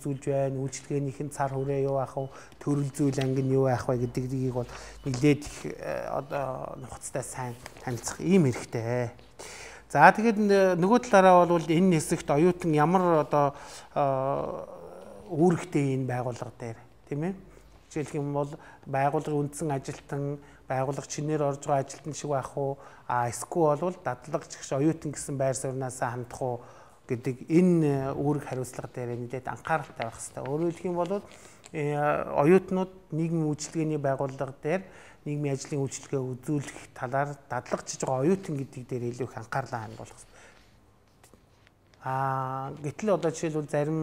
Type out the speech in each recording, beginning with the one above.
үзүүлж байна, үйлчлэгээнийх нь цар хүрээ юу ах вэ, төрөл зүйл анги нь юу ах вэ гэдгийг бол нэлээд их одоо нухацтай сайн танилцах ийм хэрэгтэй. За тэгээд нөгөө талаараа бол энэ хэсэгт оюутан ямар одоо үүрэгтэй энэ байгууллага дээр тийм ээ. Жишээлх юм бол байгууллагын үндсэн ажилтан, байгууллага чинээр орж байгаа ажилтан шиг байх уу, эсвэл бол дадлагч оюутан гэсэн байр сууринаасаа хандах уу гэдэг энэ үүрэг хариуцлага дээр нэлээд анхааралтай байх хэрэгтэй. Өөрөөр хэлэх юм бол оюутнууд нийгмийн үйлчилгээний байгууллага дээр нийгмийн ажлын үйлчилгээ үзүүлэх талаар дадлагчж байгаа оюутан гэдэг дээр илүү их анхаарлаа хандуулах хэрэгтэй. Гэтэл одоо жишээлбэл зарим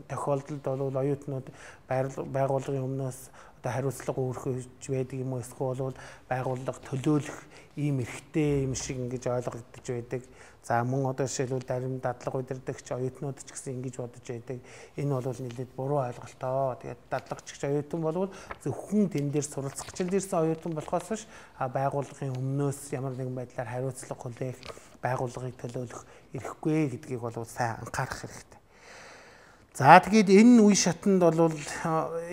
тохиолдолд бол оюутнууд байгууллагын өмнөөс одоо хариуцлага өөрхөж байдаг юм уу, эсвэл бол байгууллага төлөөлөх ийм эрхтэй юм шиг ингэж ойлгогдож байдаг. За мөн одоо жишээлбэл зарим дадлага удирдагч оюутнууд ч гэсэн ингэж бодож байдаг. Энэ бол нэлээд буруу ойлголтоо. Тэгээд дадлагч оюутан болвол зөвхөн тэн дээр суралцах хичээл дээрсэн оюутан болохоос биш байгууллагын өмнөөс ямар нэгэн байдлаар хариуцлага хүлээх, байгууллагыг төлөөлөх эрхгүй гэдгийг бол сайн анхаарах хэрэгтэй. За тэгээд энэ үе шатанд бол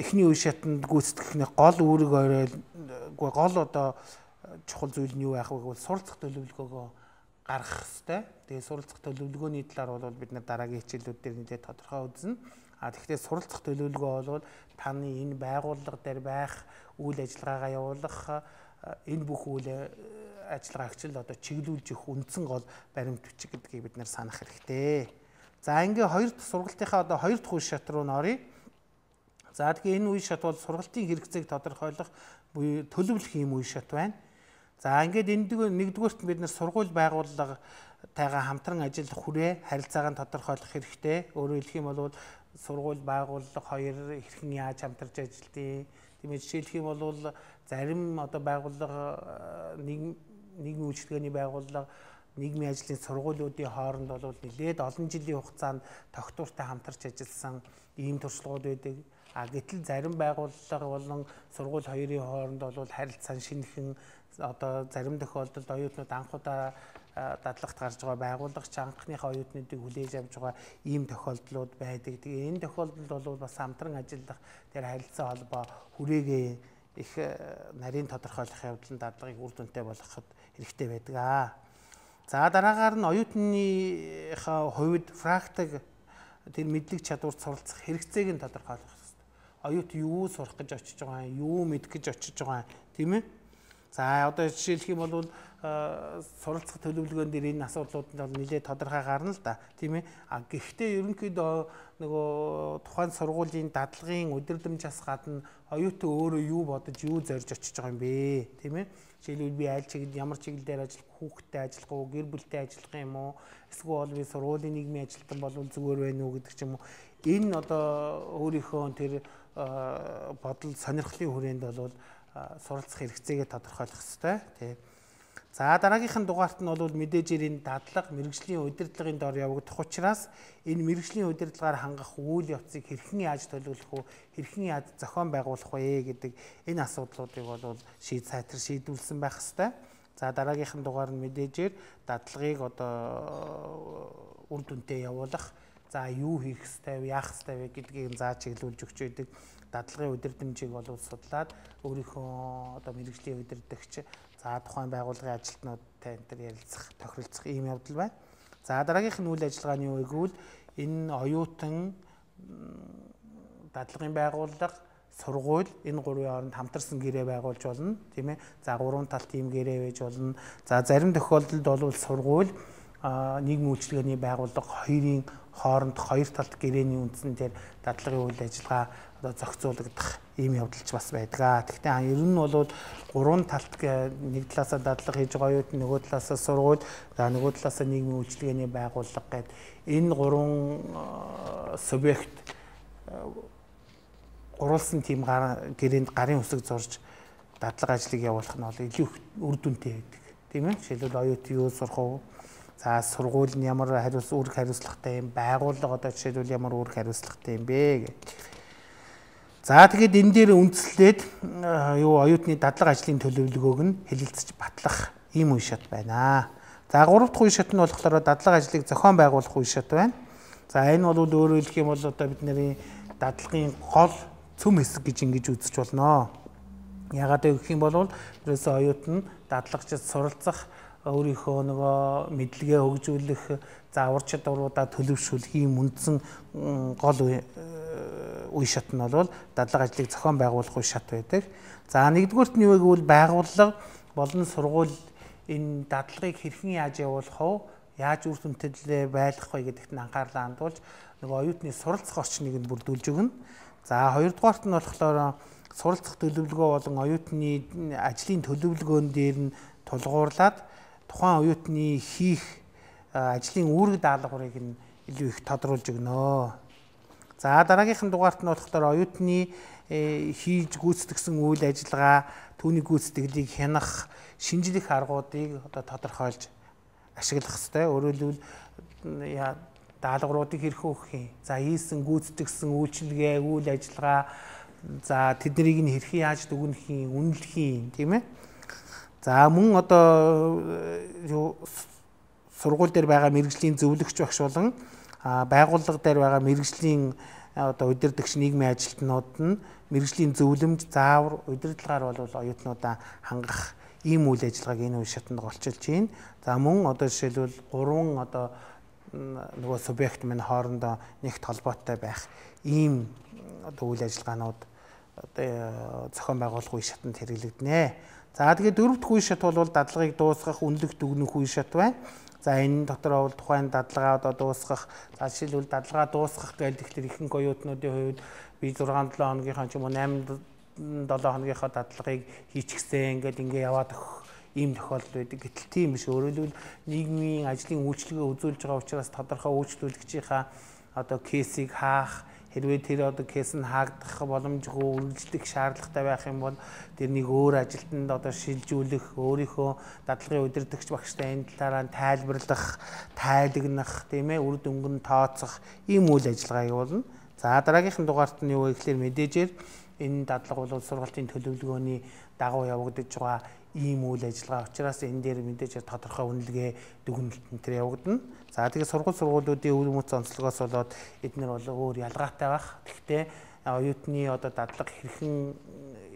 эхний үе шатанд гүйцэтгэхний гол үүрэг гол одоо чухал зүйл нь юу байх вэ гэвэл суралцах төлөвлөгөөгөө гаргах хэрэгтэй. Тэгээд суралцах төлөвлөгөөний талаар бол бид нар дараагийн хичээлүүд дээр нэлээд тодорхой үзнэ. Тэгэхээр суралцах төлөвлөгөө бол таны энэ байгууллага дээр байх үйл ажиллагаагаа явуулах энэ бүх үйл ажиллагааг ч л одоо чиглүүлж өгөх үндсэн гол баримт бичиг гэдгийг бид нар санах хэрэгтэй. За ингээ хоёр дахь сургалтынхаа одоо хоёр дахь үе шат руу нөрье. За тэгээ энэ үе шат бол сургалтын хэрэгцээг тодорхойлох буюу төлөвлөх юм үе шат байна. За ингээд нэгдүгээрт бид нар сургууль байгууллагатайгаа хамтран ажиллах хүрээ харилцаагаа тодорхойлох хэрэгтэй. Өөрөөр хэлэх юм бол сургууль байгууллага хоёр хэрхэн яаж хамтарч ажилладаг. Тиймээ жишээлх юм бол зарим одоо байгууллага нийгмийн үйлчилгээний байгууллага нийгмийн ажлын сургуулиудын хооронд бол нэлээд олон жилийн хугацаанд тогтвортой хамтарч ажилласан ийм туршлагууд байдаг. Гэтэл зарим байгууллага болон сургууль хоёрын хооронд бол харилцаа шинэхэн одоо зарим тохиолдолд оюутнууд анхудаа дадлагт гарч байгаа байгууллага ч анхныхаа оюутнуудыг хүлээж авч байгаа ийм тохиолдлууд байдаг. Тэгээ энэ тохиолдолд бол бас хамтран ажиллах тэр харилцаа холбоо хүрээгээ их нарийн тодорхойлох явдлын дадлагыг үр дүнтэй болгоход хэрэгтэй байдаг. За дараагаар нь оюутныхаа хувьд практик тэр мэдлэг чадварт суралцах хэрэгцээг нь тодорхойлох хэрэгтэй. Оюут юу сурах гэж очиж байгаа юм, юу мэдэх гэж очиж байгаа юм, тийм ээ? За одоо жишээлх юм бол суралцах төлөвлөгөөн дээр энэ асуудлууд нь нэлээд тодорхой гарна л да, тийм ээ. Гэхдээ ерөнхийдөө нөгөө тухайн сургуулийн дадлагын удирдамжаас гадна оюутан өөрөө юу бодож, юу зорж очиж байгаа юм бэ, тийм ээ. Жишээлбэл би аль чиглэл ямар чиглэлээр ажиллах, хүүхдтэй ажиллах уу, гэр бүлтэй ажиллах юм уу, эсвэл би сургуулийн нийгмийн ажилтан болвол зүгээр байна уу гэдэг ч юм уу. Энэ одоо өөрийнхөө тэр бодол сонирхлын хүрээнд бол суралцах хэрэгцээгээ тодорхойлох хэрэгтэй тийм. За дараагийнх нь дугаарт нь бол мэдээж энэ дадлага мэрэгжлийн удирдлагын дор явагдах учраас энэ мэрэгжлийн удирдлагаар хангах үйл явцыг хэрхэн яаж төлөвлөх үү, хэрхэн яаж зохион байгуулах вэ гэдэг энэ асуудлуудыг бол шийдвэрлсэн байх хэрэгтэй. За дараагийнх нь дугаар нь мэдээжээр дадлагыг одоо үр дүнтэй явуулах, за юу хийх ёстой, яах ёстой вэ гэдгийг зааж чиглүүлж өгч байдаг. Дадлагын удирдамжийг бол судлаад өөрийнхөө одоо мэрэгжлийн удирдагч за тухайн байгууллагын ажилтнуудтай энэ төр ярилцах, тохиролцох ийм явдал байна. За дараагийнх нь үйл ажиллагааны юу гэвэл энэ оюутан, дадлагын байгууллага, сургууль энэ гурвын хооронд хамтарсан гэрээ байгуулж болно, тийм ээ. За гурван талт ийм гэрээ байж болно. За зарим тохиолдолд бол сургууль нийгмийн үйлчилгээний байгууллага хоёрын хооронд хоёр талт гэрээний үндсэн дээр дадлагын үйл ажиллагаа одоо зохицуулагдах ийм явдалч бас байдаг. Гэхдээ ер нь бол гурван талт нэг талаасаа дадлага хийж байгаа оюутан, нөгөө талаасаа сургууль, за нөгөө талаасаа нийгмийн үйлчилгээний байгууллага гэдэг энэ гурван субъект гурвалсан тийм гэрээнд гарын үсэг зурж дадлага ажлыг явуулах нь бол илүү үр дүнтэй байдаг. Тийм ээ. Жишээлбэл оюутан юу сурах вэ? За сургууль нь ямар үүрэг хариуцлагатай юм, байгууллага одоо жишээлбэл ямар үүрэг хариуцлагатай юм бэ гэх. За тэгээд энэ дээр үндэслээд оюутны дадлага ажлын төлөвлөгөөг нь хэлэлцэж батлах ийм үе шат байна. За 3 дахь үе шат нь болохоор дадлага ажлыг зохион байгуулах үе шат байна. За энэ бол өөрөөр хэлэх юм бол одоо бидний дадлагын гол цөм хэсэг гэж ингэж үзэж болно. Ягаад гэх юм бол ерөөсөө оюутан дадлагчид суралцах, өөрийнхөө нөгөө мэдлэгээ хөгжүүлэх, ур чадваруудаа төлөвшүүлэх ийм үндсэн гол үе шат нь бол дадлага ажлыг зохион байгуулах үе шат байдаг. За нэгдүгüүрт нь юу гэвэл байгууллага болон сургууль энэ дадлагыг хэрхэн яаж явуулах вэ? Яаж үр дүнтэй байлгах вэ гэдэгт анхаарлаа хандуулж нөгөө оюутны суралцах орчныг нь бүрдүүлж өгнө. За хоёрдугаарт нь болохоор суралцах төлөвлөгөө болон оюутны ажлын төлөвлөгөөн дээр нь тулгуурлаад тухайн оюутны хийх ажлын үүрэг даалгаврыг нь илүү их тодруулж өгнө. За дараагийнх нь дугаарт нь болохоор оюутны хийж гүйцэтгэсэн үйл ажиллагаа, түүний гүйцэтгэлийг хянах, шинжлэх аргуудыг одоо тодорхойлж ашиглах хэрэгтэй. Өөрөөр хэлбэл даалгавруудыг хэрхэн өгөх юм. За хийсэн гүйцэтгсэн үйлчилгээ, үйл ажиллагаа, за тэднийг нь хэрхэн яаж дүгнэх юм, үнэлэх юм, тийм ээ. За мөн одоо сургууль дээр байгаа мэрэгжлийн зөвлөгч багш болон байгууллага дээр байгаа мэрэгжлийн одоо удирдагч нийгмийн ажилтнууд нь мэрэгжлийн зөвлөмж, заавар, удирдлагаар бол оюутнуудаа хангах ийм үйл ажиллагааг энэ үе шатанд голчилж байна. За мөн одоо жишээлбэл 3 одоо нөгөө субъект мань хоорондоо нэгт холбоотой байх ийм одоо үйл ажиллагаанууд одоо зохион байгуулах үе шатанд хэрэглэгдэнэ. За тэгээд дөрөвдүгээр үе шат бол дадлагыг дуусгах, үнэлэх, дүгнэх үе шат байна. За энэ дотор бол тухайн дадлагаа одоо дуусгах, за жишээлбэл дадлагаа дуусгах гэхэлэр ихэнх оюутнуудын хувьд би 6-7 хоногийнхаа ч юм уу 8-7 хоногийнхаа дадлагыг хийчихсэн ингээд яваад өгөх ийм тохиолдол байдаг. Гэтэл тийм биш. Өөрөөр хэлбэл нийгмийн ажлын үйлчлэгээ үзүүлж байгаа учраас тодорхой үйлчлүүлэгчийнхаа одоо кейсийг хаах, хэрвээ тэр одоо кейс нь хаагдах боломжгүй үргэлжлэх шаардлагатай байх юм бол тэрнийг өөр ажилтнанд одоо шилжүүлэх, өөрийнхөө дадлагын удирдагч багштай энэ талаараа тайлбарлах, тайлагнах, тийм ээ, үр дүнг нь тооцох ийм үйл ажиллагааг явуулна. За дараагийнх нь дугаарт нь юу вэ гэхээр мэдээжээр энэ дадлага бол сургалтын төлөвлөгөөний дагуу явагдаж байгаа ийм үйл ажиллагаа учраас энэ дээр мэдээж тодорхой үнэлгээ дүгнэлт энэ явагдана. За тэгээд сургуулиудын үр дүн онцлогоос болоод эдгээр бол өөр ялгаатай байх. Гэхдээ оюутны одоо дадлага хэрхэн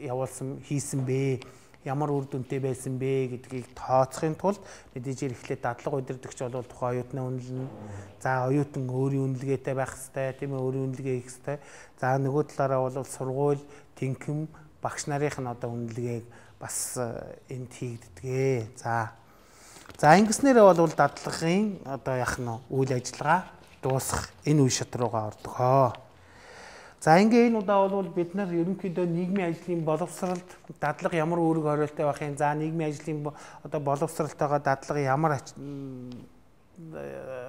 явуулсан, хийсэн бэ? Ямар үр дүнтэй байсан бэ гэдгийг тооцохын тулд мэдээж эхлээд дадлага удирдагч бол тухайн оюутнаа үнэлнэ. За оюутан өөрийн үнэлгээтэй байх хэрэгтэй, тийм ээ, өөрийн үнэлгээ хийх хэрэгтэй. За нөгөө талаараа бол сургууль, тэнхэм, багш нарын одоо үнэлгээг бас энд хийгддэг. За ингэснээр бол дадлагын одоо яах нь үйл ажиллагаа дуусах энэ үе шат руугаа ордог. За ингээ энэ удаа бол бид нар ерөнхийдөө нийгмийн ажлын боловсролд дадлага ямар үүрэг хориолтой байх юм, за нийгмийн ажлын одоо боловсролтойгоо дадлага ямар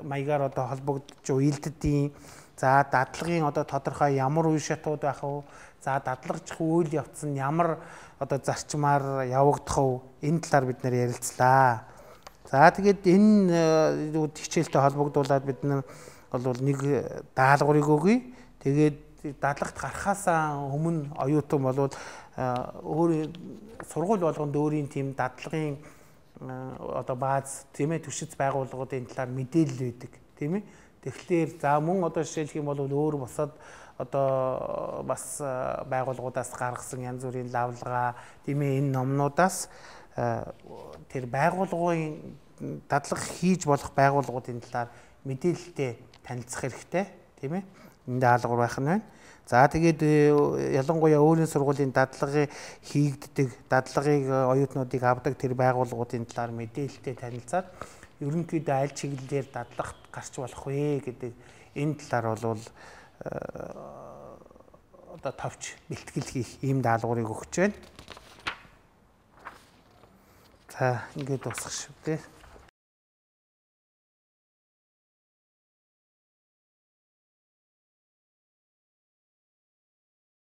маягаар одоо холбогдож уялддیں۔ За дадлагын одоо тодорхой ямар үе шатууд байх вэ? За дадлагжих үйл явц нь ямар одоо зарчмаар явагдах вэ? Энэ талаар бид нэр ярилцлаа. За тэгээд энэ хичээлтэй холбогдуулаад бид нар бол нэг даалгаврыг өгье. Тэгээд дадлагт гарахаасаа өмнө оюутан бол өөр сургууль болгонд өөрийн тийм дадлагын одоо бааз, тийм ээ, түшиц байгууллагуудын талаар мэдээлэл өгдөг, тийм ээ. Тэгэхээр за мөн одоо жишээлх юм бол өөр бусад одоо бас байгууллагуудаас гаргасан янз бүрийн лавлгаа, тийм ээ, энэ номнуудаас тэр байгууллагын дадлага хийж болох байгууллагуудын талаар мэдээлэлтэй танилцах хэрэгтэй, тийм ээ. Энэ даалгавар байх нь байна. За тэгээд ялангуяа өөрийн сургуулийн дадлагыг хийгддэг, дадлагыг оюутнуудыг авдаг тэр байгууллагуудын талаар мэдээлэлтэй танилцаад ерөнхийдөө аль чиглэлээр дадлагт гарч болох вэ гэдэг энэ талаар бол одоо товч бэлтгэл хийх ийм даалгаврыг өгч байна. За ингээд дуусгах шүү дээ.